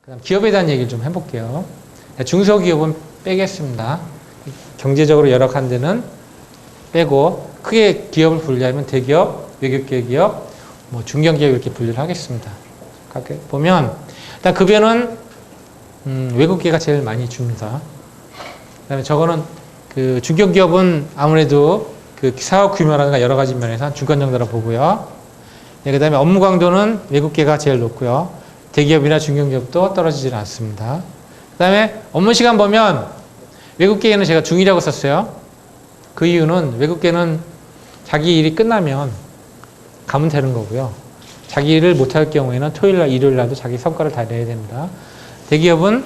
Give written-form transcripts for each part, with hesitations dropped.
그다음 기업에 대한 얘기를 좀 해볼게요. 중소기업은 빼겠습니다. 경제적으로 열악한 데는 빼고 크게 기업을 분류하면 대기업, 외국계 기업, 뭐 중견기업 이렇게 분류를 하겠습니다. 보면 일단 급여는 외국계가 제일 많이 줍니다. 그다음에 저거는 그 중견기업은 아무래도 그 사업 규모라든가 여러 가지 면에서 중간 정도라 보고요. 네, 그다음에 업무 강도는 외국계가 제일 높고요. 대기업이나 중견기업도 떨어지지는 않습니다. 그다음에 업무 시간 보면 외국계에는 제가 중이라고 썼어요. 그 이유는 외국계는 자기 일이 끝나면 가면 되는 거고요. 자기 일을 못할 경우에는 토요일날, 일요일날도 자기 성과를 다 내야 됩니다. 대기업은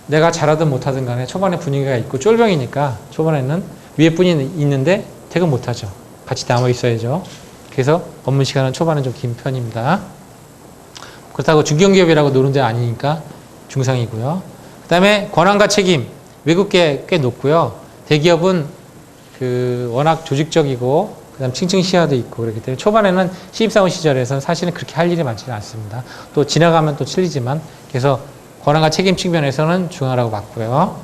내가 잘하든 못하든 간에 초반에 분위기가 있고 쫄병이니까 초반에는 위에 분이 있는데 퇴근 못하죠. 같이 남아 있어야죠. 그래서 업무 시간은 초반에 좀 긴 편입니다. 그렇다고 중견기업이라고 노는 데 아니니까 중상이고요. 그 다음에 권한과 책임, 외국계 꽤 높고요. 대기업은 그 워낙 조직적이고 그다음 층층 시야도 있고 그렇기 때문에 초반에는 신입사원 시절에서는 사실은 그렇게 할 일이 많지는 않습니다. 또 지나가면 또 틀리지만 그래서 권한과 책임 측면에서는 중하라고 봤고요.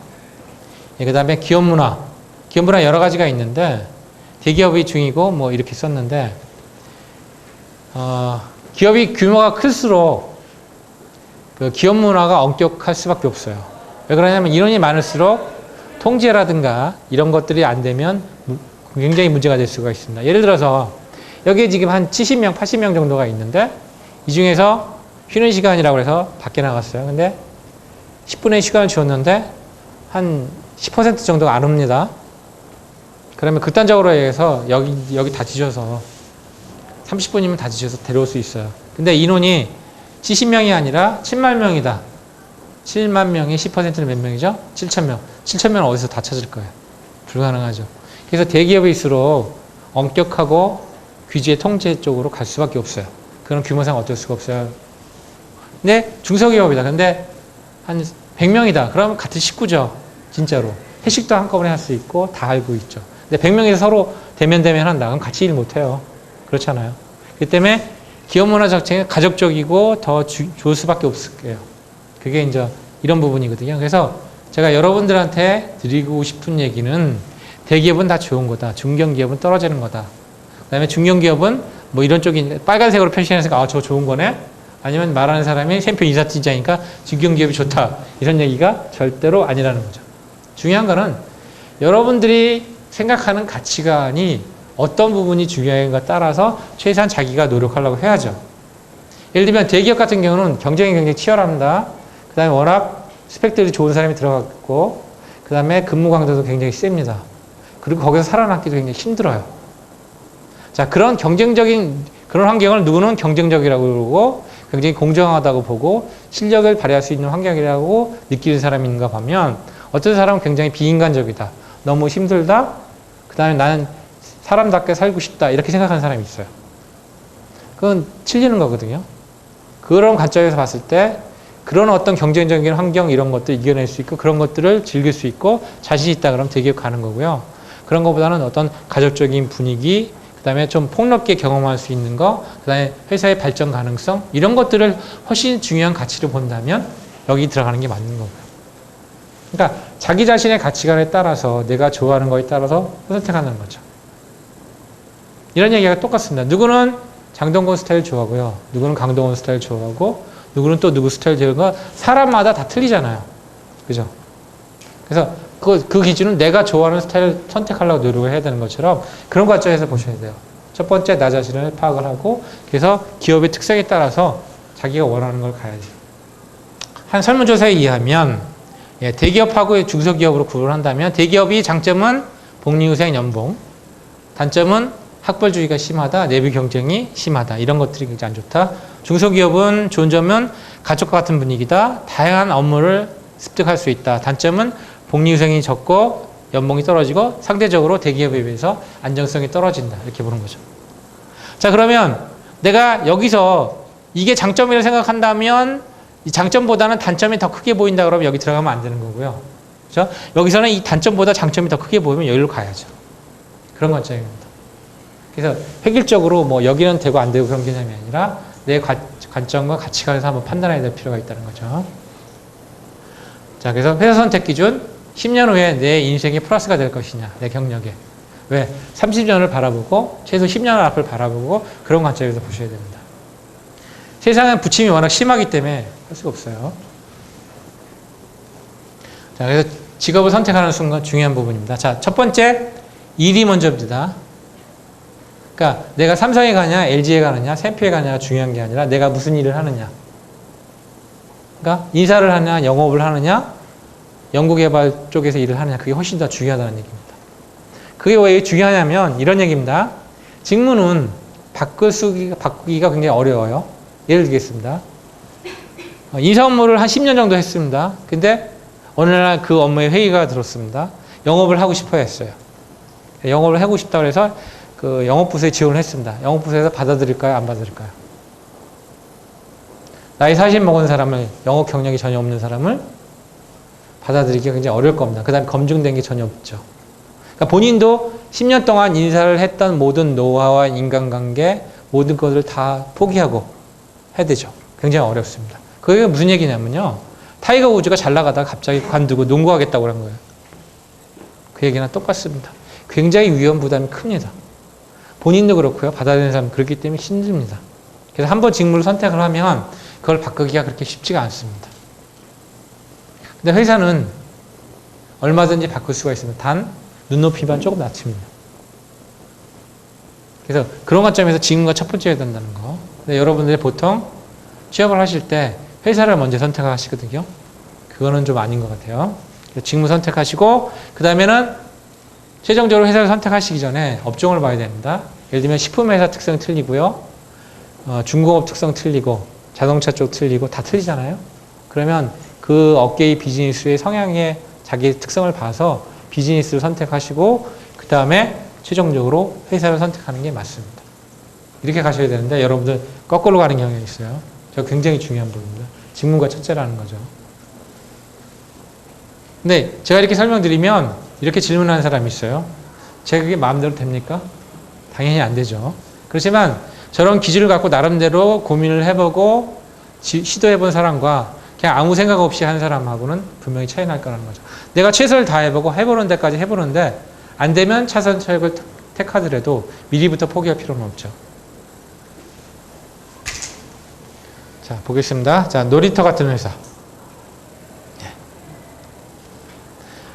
예, 그 다음에 기업 문화 여러 가지가 있는데 대기업이 중이고 뭐 이렇게 썼는데 기업이 규모가 클수록 그 기업 문화가 엄격할 수밖에 없어요. 왜 그러냐면 인원이 많을수록 통제라든가 이런 것들이 안 되면 굉장히 문제가 될 수가 있습니다. 예를 들어서 여기에 지금 한 70명, 80명 정도가 있는데 이 중에서 쉬는 시간이라고 해서 밖에 나갔어요. 근데 10분의 시간을 주었는데 한 10% 정도가 안 옵니다. 그러면 극단적으로 해서 여기 다 뒤져서 30분이면 다 뒤져서 데려올 수 있어요. 근데 인원이 70명이 아니라 7만 명이다. 7만 명의 10%는 몇 명이죠? 7,000명. 7,000명은 어디서 다 찾을 거예요. 불가능하죠. 그래서 대기업일수록 엄격하고 규제 통제 쪽으로 갈 수밖에 없어요. 그런 규모상 어쩔 수가 없어요. 근데 중소기업이다. 근데 한 100명이다. 그러면 같은 식구죠. 진짜로. 회식도 한꺼번에 할 수 있고 다 알고 있죠. 근데 100명에서 서로 대면 한다. 그럼 같이 일 못해요. 그렇잖아요. 그렇기 때문에 기업 문화 자체가 가족적이고 더 좋을 수밖에 없을 거예요. 그게 이제 이런 부분이거든요. 그래서 제가 여러분들한테 드리고 싶은 얘기는 대기업은 다 좋은 거다. 중견기업은 떨어지는 거다. 그 다음에 중견기업은 뭐 이런 쪽이 빨간색으로 표시해서 저거 좋은 거네? 아니면 말하는 사람이 샘표 인사팀장이니까 중견기업이 좋다. 이런 얘기가 절대로 아니라는 거죠. 중요한 거는 여러분들이 생각하는 가치관이 어떤 부분이 중요한가 따라서 최소한 자기가 노력하려고 해야죠. 예를 들면 대기업 같은 경우는 경쟁이 굉장히 치열합니다. 그 다음에 워낙 스펙들이 좋은 사람이 들어갔고 그 다음에 근무 강도도 굉장히 셉니다. 그리고 거기서 살아남기도 굉장히 힘들어요. 자, 그런 경쟁적인 그런 환경을 누구는 경쟁적이라고 그러고 굉장히 공정하다고 보고 실력을 발휘할 수 있는 환경이라고 느끼는 사람이 있는가 보면 어떤 사람은 굉장히 비인간적이다. 너무 힘들다. 그 다음에 나는 사람답게 살고 싶다. 이렇게 생각하는 사람이 있어요. 그건 틀리는 거거든요. 그런 관점에서 봤을 때 그런 어떤 경쟁적인 환경 이런 것들 이겨낼 수 있고 그런 것들을 즐길 수 있고 자신 있다 그러면 대기업 가는 거고요. 그런 것보다는 어떤 가족적인 분위기 그 다음에 좀 폭넓게 경험할 수 있는 거 그 다음에 회사의 발전 가능성 이런 것들을 훨씬 중요한 가치로 본다면 여기 들어가는 게 맞는 거고요. 그러니까 자기 자신의 가치관에 따라서 내가 좋아하는 거에 따라서 선택하는 거죠. 이런 얘기가 똑같습니다. 누구는 장동건 스타일 좋아하고요. 누구는 강동원 스타일 좋아하고 누구는 또 누구 스타일 좋아하고 사람마다 다 틀리잖아요. 그죠? 그래서 그 기준은 내가 좋아하는 스타일을 선택하려고 노력을 해야 되는 것처럼 그런 관점에서 보셔야 돼요. 첫 번째 나 자신을 파악을 하고 그래서 기업의 특성에 따라서 자기가 원하는 걸 가야지. 한 설문조사에 의하면 대기업하고 중소기업으로 구분한다면 대기업이 장점은 복리후생 연봉 단점은 학벌주의가 심하다, 내부 경쟁이 심하다 이런 것들이 굉장히 안 좋다. 중소기업은 좋은 점은 가족과 같은 분위기다. 다양한 업무를 습득할 수 있다. 단점은 복리후생이 적고 연봉이 떨어지고 상대적으로 대기업에 비해서 안정성이 떨어진다. 이렇게 보는 거죠. 자, 그러면 내가 여기서 이게 장점이라고 생각한다면 이 장점보다는 단점이 더 크게 보인다 그러면 여기 들어가면 안 되는 거고요. 그렇죠? 여기서는 이 단점보다 장점이 더 크게 보이면 여기로 가야죠. 그런 관점입니다. 그래서 획일적으로 뭐 여기는 되고 안 되고 그런 개념이 아니라 내 관점과 가치관에서 한번 판단해야 될 필요가 있다는 거죠. 자, 그래서 회사 선택 기준 10년 후에 내 인생이 플러스가 될 것이냐, 내 경력에. 왜? 30년을 바라보고 최소 10년 앞을 바라보고 그런 관점에서 보셔야 됩니다. 세상은 부침이 워낙 심하기 때문에 할 수가 없어요. 자, 그래서 직업을 선택하는 순간 중요한 부분입니다. 자, 첫 번째, 일이 먼저입니다. 그러니까 내가 삼성에 가냐, LG에 가느냐, 샘피에 가냐가 중요한 게 아니라 내가 무슨 일을 하느냐. 그러니까 인사를 하냐, 영업을 하느냐, 연구개발 쪽에서 일을 하느냐, 그게 훨씬 더 중요하다는 얘기입니다. 그게 왜 중요하냐면 이런 얘기입니다. 직무는 바꾸기가 굉장히 어려워요. 예를 들겠습니다. 인사 업무를 한 10년 정도 했습니다. 근데 어느 날 그 업무에 회의가 들었습니다. 영업을 하고 싶어 했어요. 영업을 하고 싶다고 해서 그 영업부서에 지원을 했습니다. 영업부서에서 받아들일까요? 안 받아들일까요? 나이 40 먹은 사람을, 영업 경력이 전혀 없는 사람을 받아들이기가 굉장히 어려울 겁니다. 그 다음에 검증된 게 전혀 없죠. 그러니까 본인도 10년 동안 인사를 했던 모든 노하우와 인간관계, 모든 것을 다 포기하고 해야 되죠. 굉장히 어렵습니다. 그게 무슨 얘기냐면요. 타이거 우즈가 잘 나가다가 갑자기 관두고 농구하겠다고 한 거예요. 그 얘기랑 똑같습니다. 굉장히 위험 부담이 큽니다. 본인도 그렇고요. 받아들이는 사람 그렇기 때문에 힘듭니다. 그래서 한번 직무를 선택을 하면 그걸 바꾸기가 그렇게 쉽지가 않습니다. 근데 회사는 얼마든지 바꿀 수가 있습니다. 단 눈높이만 조금 낮춥니다. 그래서 그런 관점에서 직무가 첫 번째여야 된다는 거. 근데 여러분들이 보통 취업을 하실 때 회사를 먼저 선택하시거든요. 그거는 좀 아닌 것 같아요. 직무 선택하시고 그 다음에는 최종적으로 회사를 선택하시기 전에 업종을 봐야 됩니다. 예를 들면 식품회사 특성 틀리고요. 중공업 특성 틀리고 자동차 쪽 틀리고 다 틀리잖아요. 그러면 그 업계의 비즈니스의 성향의 자기의 특성을 봐서 비즈니스를 선택하시고 그 다음에 최종적으로 회사를 선택하는 게 맞습니다. 이렇게 가셔야 되는데 여러분들 거꾸로 가는 경향이 있어요. 저 굉장히 중요한 부분입니다. 직무가 첫째라는 거죠. 근데 제가 이렇게 설명드리면 이렇게 질문하는 사람이 있어요. 제가 그게 마음대로 됩니까? 당연히 안 되죠. 그렇지만 저런 기준을 갖고 나름대로 고민을 해보고 시도해본 사람과 그냥 아무 생각 없이 한 사람하고는 분명히 차이 날 거라는 거죠. 내가 최선을 다해보고 해보는 데까지 해보는데 안 되면 차선 처역을 택하더라도 미리부터 포기할 필요는 없죠. 자, 보겠습니다. 자, 놀이터 같은 회사.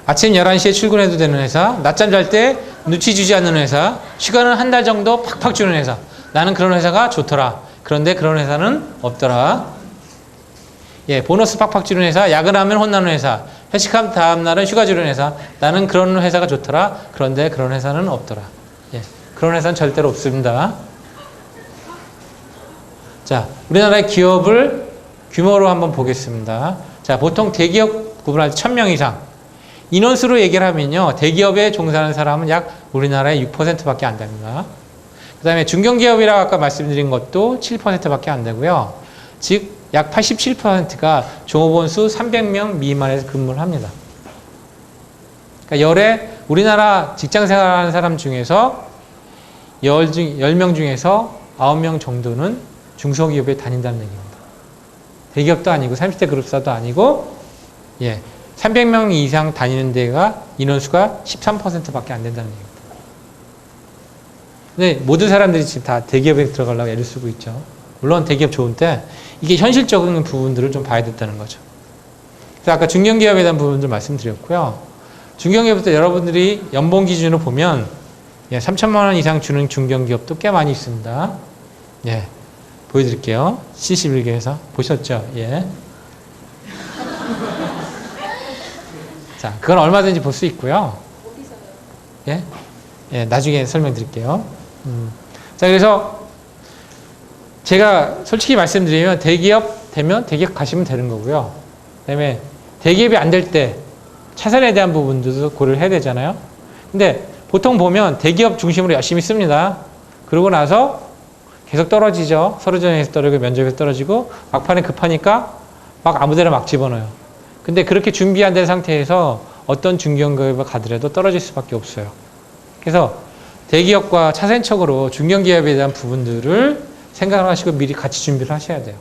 아침 11시에 출근해도 되는 회사, 낮잠 잘 때 눈치 주지 않는 회사, 휴가는 한 달 정도 팍팍 주는 회사. 나는 그런 회사가 좋더라. 그런데 그런 회사는 없더라. 예, 보너스 팍팍 주는 회사, 야근하면 혼나는 회사, 회식한 다음날은 휴가 주는 회사. 나는 그런 회사가 좋더라. 그런데 그런 회사는 없더라. 예, 그런 회사는 절대로 없습니다. 자, 우리나라의 기업을 규모로 한번 보겠습니다. 자, 보통 대기업 구분할 때 1000명 이상. 인원수로 얘기를 하면요. 대기업에 종사하는 사람은 약 우리나라의 6%밖에 안 됩니다. 그 다음에 중견기업이라고 아까 말씀드린 것도 7%밖에 안 되고요. 즉, 약 87%가 종업원수 300명 미만에서 근무를 합니다. 그러니까 열에 우리나라 직장 생활하는 사람 중에서 10명 중에서 9명 정도는 중소기업에 다닌다는 얘기입니다. 대기업도 아니고 30대 그룹사도 아니고 300명 이상 다니는 데가 인원수가 13%밖에 안 된다는 얘기입니다. 근데 모든 사람들이 지금 다 대기업에 들어가려고 애를 쓰고 있죠. 물론 대기업 좋은데 이게 현실적인 부분들을 좀 봐야 된다는 거죠. 그래서 아까 중견기업에 대한 부분들 말씀드렸고요. 중견기업부터 여러분들이 연봉 기준으로 보면 3천만 원 이상 주는 중견기업도 꽤 많이 있습니다. 보여드릴게요. 71개 회사 보셨죠? 자, 그건 얼마든지 볼 수 있고요. 나중에 설명드릴게요. 자, 그래서 제가 솔직히 말씀드리면 대기업 되면 대기업 가시면 되는 거고요. 그다음에 대기업이 안 될 때 차선에 대한 부분들도 고려를 해야 되잖아요. 근데 보통 보면 대기업 중심으로 열심히 씁니다. 그러고 나서 계속 떨어지죠. 서류 전형에서 떨어지고 면접에서 떨어지고 막판에 급하니까 막 아무데나 막 집어넣어요. 근데 그렇게 준비 안 된 상태에서 어떤 중견기업에 가더라도 떨어질 수밖에 없어요. 그래서 대기업과 차선책으로 중견기업에 대한 부분들을 생각을 하시고 미리 같이 준비를 하셔야 돼요.